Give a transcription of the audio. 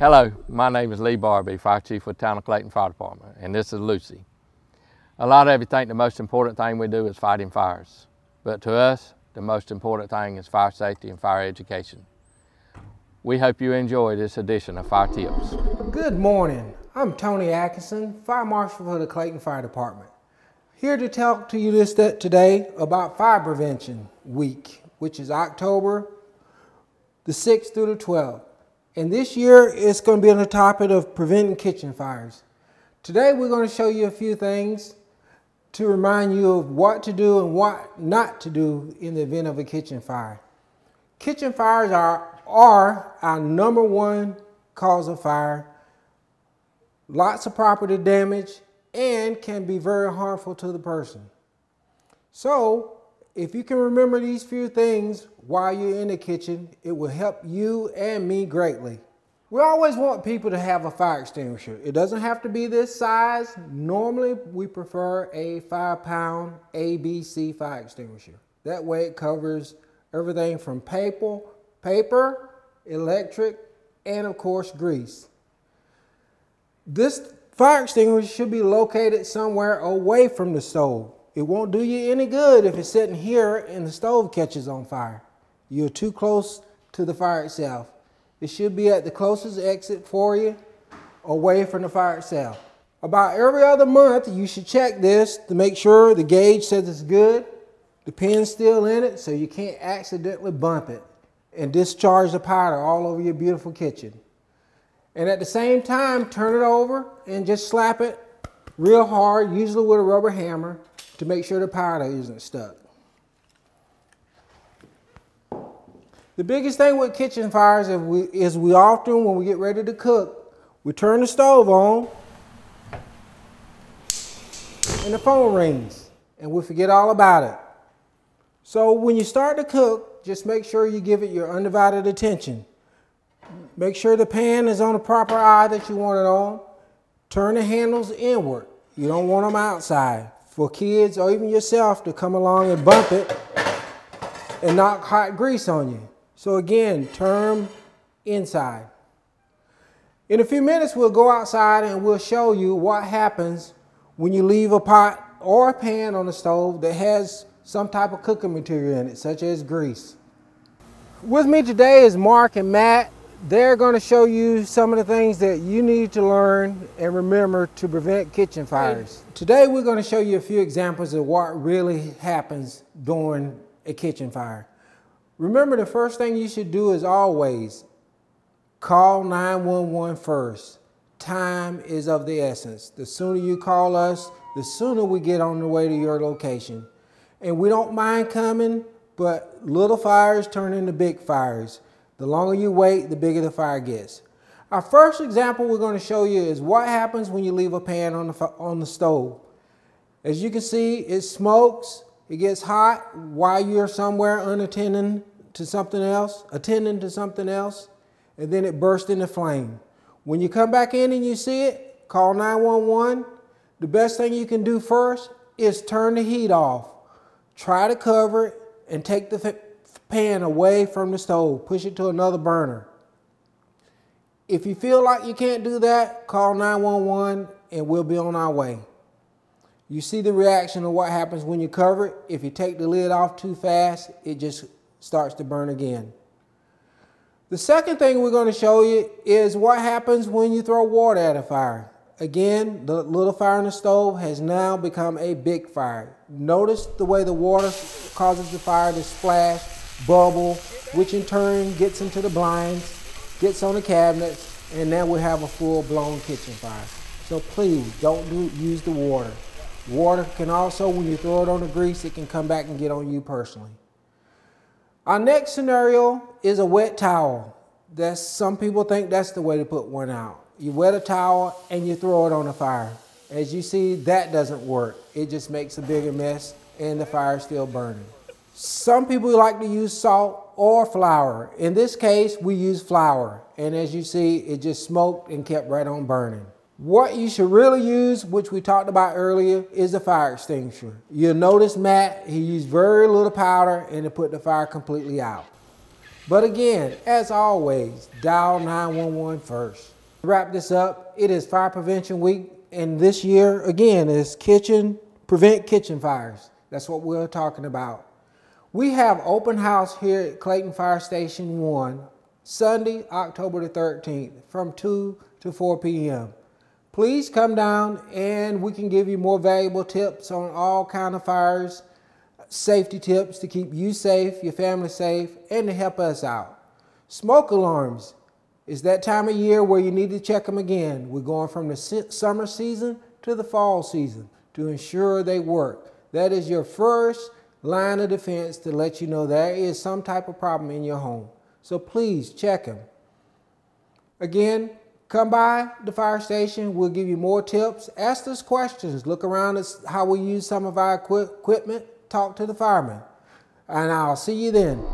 Hello, my name is Lee Barbie, Fire Chief with Town of Clayton Fire Department, and this is Lucy. A lot of you think the most important thing we do is fighting fires, but to us, the most important thing is fire safety and fire education. We hope you enjoy this edition of Fire Tips. Good morning. I'm Tony Atkinson, Fire Marshal for the Clayton Fire Department. Here to talk to you today about Fire Prevention Week, which is October the 6th through the 12th. And this year, it's going to be on the topic of preventing kitchen fires. Today, we're going to show you a few things to remind you of what to do and what not to do in the event of a kitchen fire. Kitchen fires are our number one cause of fire. Lots of property damage and can be very harmful to the person. So, if you can remember these few things while you're in the kitchen, it will help you and me greatly. We always want people to have a fire extinguisher. It doesn't have to be this size. Normally, we prefer a 5-pound ABC fire extinguisher. That way it covers everything from paper, electric, and of course grease. This fire extinguisher should be located somewhere away from the stove. It won't do you any good if it's sitting here and the stove catches on fire. You're too close to the fire itself. It should be at the closest exit for you, away from the fire itself. About every other month, you should check this to make sure the gauge says it's good, the pin's still in it, so you can't accidentally bump it and discharge the powder all over your beautiful kitchen. And at the same time, turn it over and just slap it real hard, usually with a rubber hammer, to make sure the powder isn't stuck. The biggest thing with kitchen fires is we often, when we get ready to cook, we turn the stove on and the phone rings and we forget all about it. So when you start to cook, just make sure you give it your undivided attention. Make sure the pan is on the proper eye that you want it on. Turn the handles inward. You don't want them outside for kids or even yourself to come along and bump it and knock hot grease on you. So again, turn inside. In a few minutes, we'll go outside and we'll show you what happens when you leave a pot or a pan on the stove that has some type of cooking material in it, such as grease. With me today is Mark and Matt. They're going to show you some of the things that you need to learn and remember to prevent kitchen fires. Today we're going to show you a few examples of what really happens during a kitchen fire. Remember, the first thing you should do is always call 911 first. Time is of the essence. The sooner you call us, the sooner we get on the way to your location. And we don't mind coming, but little fires turn into big fires. The longer you wait, the bigger the fire gets. Our first example we're going to show you is what happens when you leave a pan on the stove. As you can see, it smokes, it gets hot while you're somewhere attending to something else, and then it bursts into flame. When you come back in and you see it, call 911. The best thing you can do first is turn the heat off. Try to cover it and take the pan away from the stove. Push it to another burner. If you feel like you can't do that, call 911 and we'll be on our way. You see the reaction of what happens when you cover it. If you take the lid off too fast, it just starts to burn again. The second thing we're going to show you is what happens when you throw water at a fire. Again, the little fire in the stove has now become a big fire. Notice the way the water causes the fire to splash, bubble, which in turn gets into the blinds, gets on the cabinets, and now we have a full-blown kitchen fire. So please don't use the water. Water can also, when you throw it on the grease, it can come back and get on you personally. Our next scenario is a wet towel. Some people think that's the way to put one out. You wet a towel and you throw it on the fire. As you see, that doesn't work. It just makes a bigger mess and the fire is still burning. Some people like to use salt or flour. In this case, we use flour. And as you see, it just smoked and kept right on burning. What you should really use, which we talked about earlier, is a fire extinguisher. You'll notice Matt, he used very little powder and it put the fire completely out. But again, as always, dial 911 first. To wrap this up, it is Fire Prevention Week, and this year, again, is Prevent Kitchen Fires. That's what we're talking about. We have open house here at Clayton Fire Station 1, Sunday, October the 13th, from 2 to 4 p.m. Please come down and we can give you more valuable tips on all kinds of fires, safety tips to keep you safe, your family safe, and to help us out. Smoke alarms. It's that time of year where you need to check them again. We're going from the summer season to the fall season to ensure they work. That is your first line of defense to let you know there is some type of problem in your home. So please check them. Again, come by the fire station. We'll give you more tips. Ask us questions. Look around at how we use some of our equipment. Talk to the firemen. And I'll see you then.